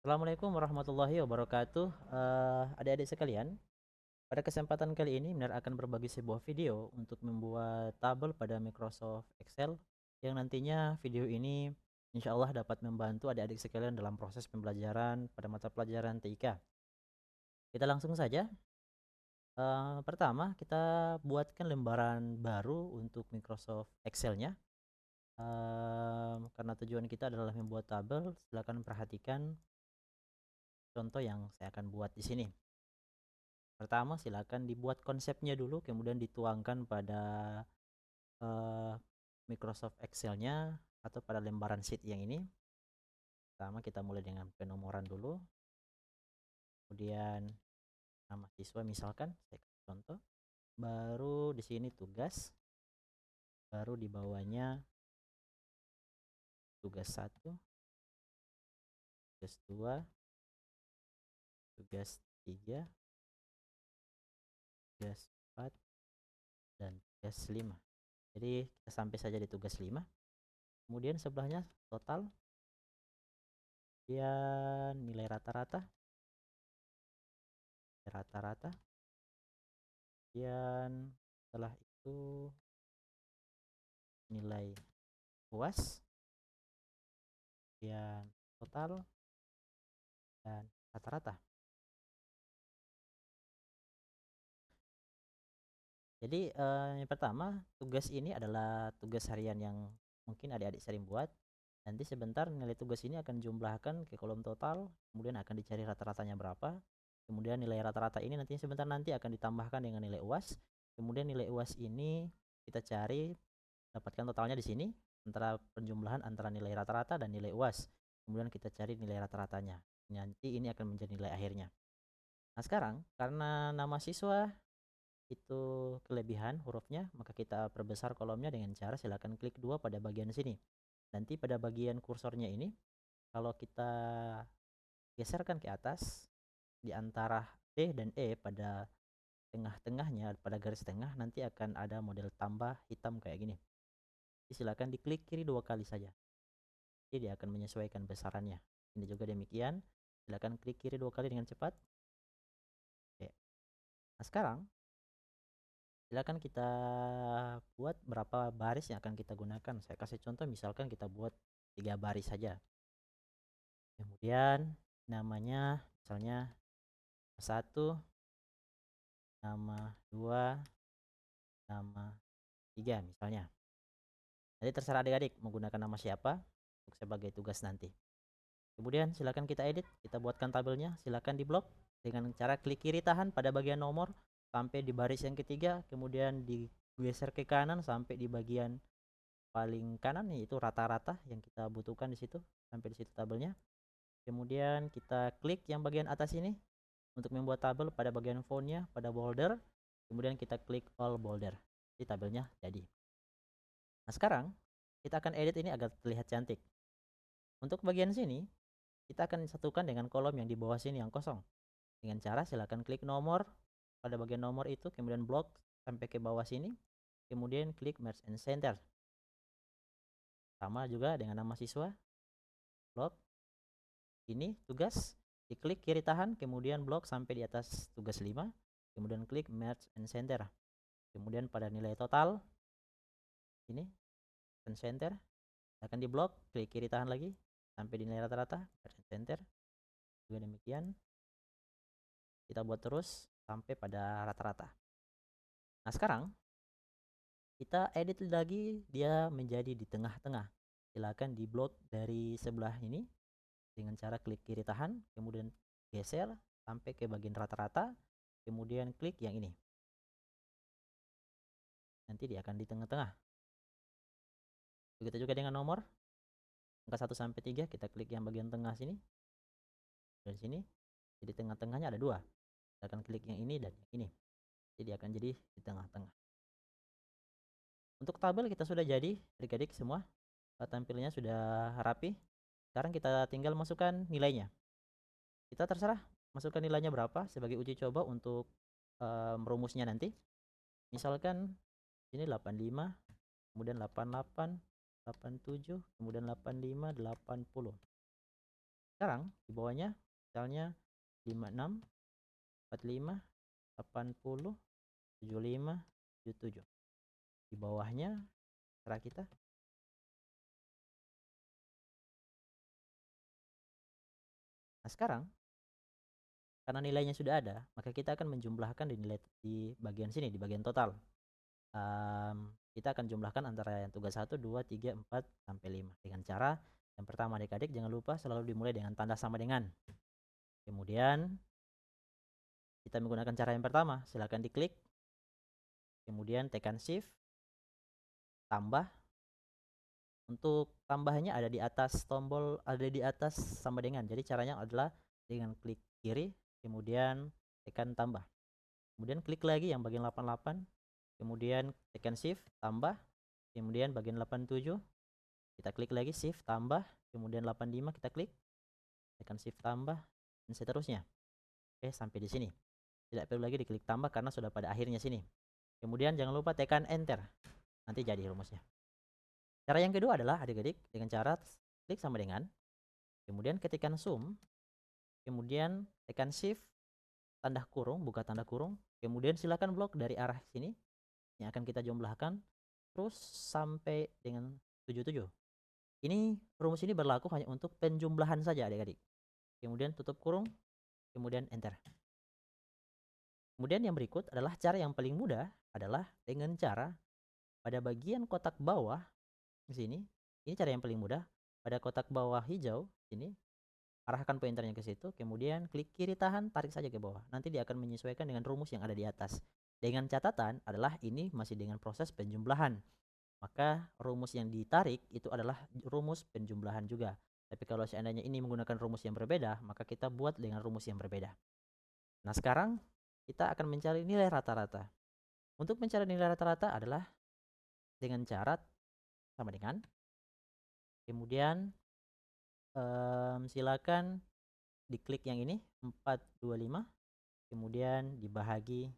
Assalamualaikum warahmatullahi wabarakatuh. Adik-adik sekalian, pada kesempatan kali ini Minar akan berbagi sebuah video untuk membuat tabel pada Microsoft Excel yang nantinya video ini insya Allah dapat membantu adik-adik sekalian dalam proses pembelajaran pada mata pelajaran TIK. Kita langsung saja. Pertama, kita buatkan lembaran baru untuk Microsoft Excel-nya. Karena tujuan kita adalah membuat tabel, silakan perhatikan contoh yang saya akan buat di sini. Pertama, silakan dibuat konsepnya dulu, kemudian dituangkan pada uh, Microsoft Excel-nya atau pada lembaran sheet yang ini. Pertama, kita mulai dengan penomoran dulu, kemudian nama siswa misalkan, saya kasih contoh. Baru di sini tugas, baru di bawahnya tugas 1, tugas 2, tugas 3, tugas 4, dan tugas 5. Jadi kita sampai saja di tugas 5. Kemudian sebelahnya total, kemudian nilai rata-rata, kemudian setelah itu nilai UAS, kemudian total, dan rata-rata. Jadi yang pertama, tugas ini adalah tugas harian yang mungkin adik-adik sering buat. Nanti sebentar nilai tugas ini akan jumlahkan ke kolom total, kemudian akan dicari rata-ratanya berapa. Kemudian nilai rata-rata ini nanti akan ditambahkan dengan nilai UAS. Kemudian nilai UAS ini kita cari, dapatkan totalnya di sini antara penjumlahan antara nilai rata-rata dan nilai UAS. Kemudian kita cari nilai rata-ratanya. Nanti ini akan menjadi nilai akhirnya. Nah, sekarang karena nama siswa itu kelebihan hurufnya, maka kita perbesar kolomnya dengan cara silakan klik 2 pada bagian sini. Nanti pada bagian kursornya ini, kalau kita geserkan ke atas, di antara D dan E pada tengah-tengahnya, pada garis tengah, nanti akan ada model tambah hitam kayak gini. Jadi silakan diklik kiri 2 kali saja. Jadi dia akan menyesuaikan besarannya. Ini juga demikian, silakan klik kiri 2 kali dengan cepat. Oke. Nah, sekarang silakan kita buat berapa baris yang akan kita gunakan. Saya kasih contoh, misalkan kita buat 3 baris saja. Kemudian namanya misalnya 1, nama 2, nama 3 misalnya. Jadi terserah adik-adik menggunakan nama siapa untuk sebagai tugas nanti. Kemudian silakan kita edit, kita buatkan tabelnya, silakan diblok dengan cara klik kiri tahan pada bagian nomor sampai di baris yang ketiga, kemudian digeser ke kanan sampai di bagian paling kanan, yaitu rata-rata yang kita butuhkan di situ, sampai di situ tabelnya. Kemudian kita klik yang bagian atas ini untuk membuat tabel pada bagian fontnya, pada border. Kemudian kita klik all border. Jadi tabelnya jadi. Nah, sekarang kita akan edit ini agar terlihat cantik. Untuk bagian sini, kita akan satukan dengan kolom yang di bawah sini yang kosong. Dengan cara silakan klik nomor pada bagian nomor itu, kemudian blok sampai ke bawah sini, kemudian klik merge and center. Sama juga dengan nama siswa, blok. Ini tugas, diklik kiri tahan, kemudian blok sampai di atas tugas 5, kemudian klik merge and center. Kemudian pada nilai total, ini and center, akan diblok, klik kiri tahan lagi, sampai di nilai rata-rata, merge and center. Juga demikian, kita buat terus sampai pada rata-rata. Nah, sekarang kita edit lagi dia menjadi di tengah-tengah. Silakan diblok dari sebelah ini dengan cara klik kiri tahan, kemudian geser sampai ke bagian rata-rata, kemudian klik yang ini. Nanti dia akan di tengah-tengah. Begitu juga dengan nomor angka 1 sampai 3, kita klik yang bagian tengah sini. Dan sini, jadi tengah-tengahnya ada 2. Kita akan klik yang ini dan yang ini. Jadi akan jadi di tengah-tengah. Untuk tabel kita sudah jadi, adik-adik semua. Tampilannya sudah rapi. Sekarang kita tinggal masukkan nilainya. Kita terserah masukkan nilainya berapa sebagai uji coba untuk merumusnya nanti. Misalkan ini 85, kemudian 88, 87, kemudian 85, 80. Sekarang di bawahnya misalnya 56, 45, 80, 75, 77. Di bawahnya cara kita. Nah, sekarang karena nilainya sudah ada, maka kita akan menjumlahkan di nilai di bagian sini, di bagian total. Kita akan jumlahkan antara yang tugas 1, 2, 3, 4, sampai 5. Dengan cara yang pertama adik-adik jangan lupa selalu dimulai dengan tanda sama dengan. Kemudian kita menggunakan cara yang pertama, silakan diklik. Kemudian tekan shift, tambah. Untuk tambahnya ada di atas tombol, ada di atas sama dengan. Jadi caranya adalah dengan klik kiri, kemudian tekan tambah. Kemudian klik lagi yang bagian 88, kemudian tekan shift, tambah. Kemudian bagian 87, kita klik lagi shift, tambah. Kemudian 85 kita klik, tekan shift, tambah, dan seterusnya. Oke, sampai di sini. Tidak perlu lagi diklik tambah karena sudah pada akhirnya sini. Kemudian jangan lupa tekan enter. Nanti jadi rumusnya. Cara yang kedua adalah adik-adik dengan cara klik sama dengan, kemudian ketikkan sum, kemudian tekan shift, tanda kurung, buka tanda kurung, kemudian silakan blok dari arah sini yang akan kita jumlahkan terus sampai dengan 77. Ini rumus ini berlaku hanya untuk penjumlahan saja adik-adik. Kemudian tutup kurung, kemudian enter. Kemudian yang berikut adalah cara yang paling mudah adalah dengan cara pada bagian kotak bawah di sini. Ini cara yang paling mudah. Pada kotak bawah hijau sini, arahkan pointernya ke situ, kemudian klik kiri tahan, tarik saja ke bawah. Nanti dia akan menyesuaikan dengan rumus yang ada di atas. Dengan catatan adalah ini masih dengan proses penjumlahan. Maka rumus yang ditarik itu adalah rumus penjumlahan juga. Tapi kalau seandainya ini menggunakan rumus yang berbeda, maka kita buat dengan rumus yang berbeda. Nah, sekarang kita akan mencari nilai rata-rata. Untuk mencari nilai rata-rata adalah dengan cara sama dengan, kemudian silakan diklik yang ini 425, kemudian dibahagi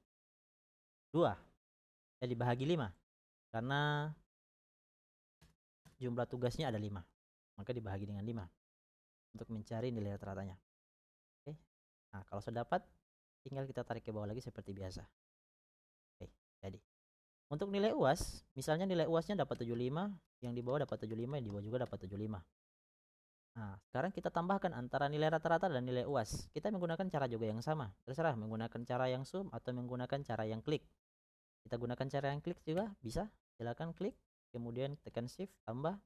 2, dibahagi 5 karena jumlah tugasnya ada 5, maka dibahagi dengan 5 untuk mencari nilai rata-ratanya. Oke. Nah, kalau sudah dapat tinggal kita tarik ke bawah lagi seperti biasa. Oke, jadi untuk nilai UAS, misalnya nilai UASnya dapat 75, yang di bawah dapat 75, yang di bawah juga dapat 75. Nah, sekarang kita tambahkan antara nilai rata-rata dan nilai UAS. Kita menggunakan cara juga yang sama. Terserah menggunakan cara yang sum atau menggunakan cara yang klik. Kita gunakan cara yang klik juga bisa. Silakan klik, kemudian tekan shift, tambah,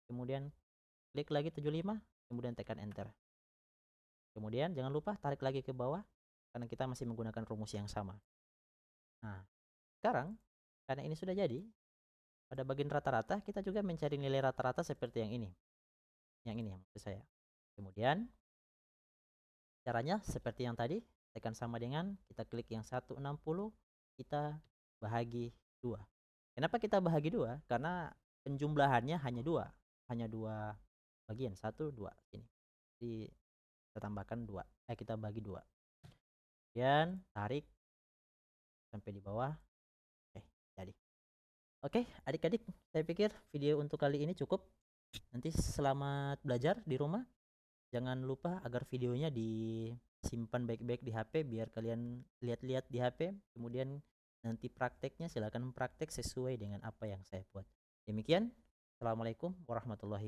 kemudian klik lagi 75, kemudian tekan enter. Kemudian jangan lupa tarik lagi ke bawah karena kita masih menggunakan rumus yang sama. Nah, sekarang karena ini sudah jadi, pada bagian rata-rata kita juga mencari nilai rata-rata seperti yang ini. Yang ini maksud saya. Kemudian caranya seperti yang tadi, tekan sama dengan, kita klik yang 160, kita bahagi 2. Kenapa kita bahagi 2? Karena penjumlahannya hanya 2. Hanya 2 bagian, 1, 2 ini. Jadi kita tambahkan 2. Kita bagi 2. Kemudian tarik sampai di bawah. Jadi. Oke, adik-adik, saya pikir video untuk kali ini cukup. Nanti selamat belajar di rumah. Jangan lupa agar videonya disimpan baik-baik di HP biar kalian lihat-lihat di HP. Kemudian nanti prakteknya silakan praktek sesuai dengan apa yang saya buat. Demikian. Assalamualaikum warahmatullahi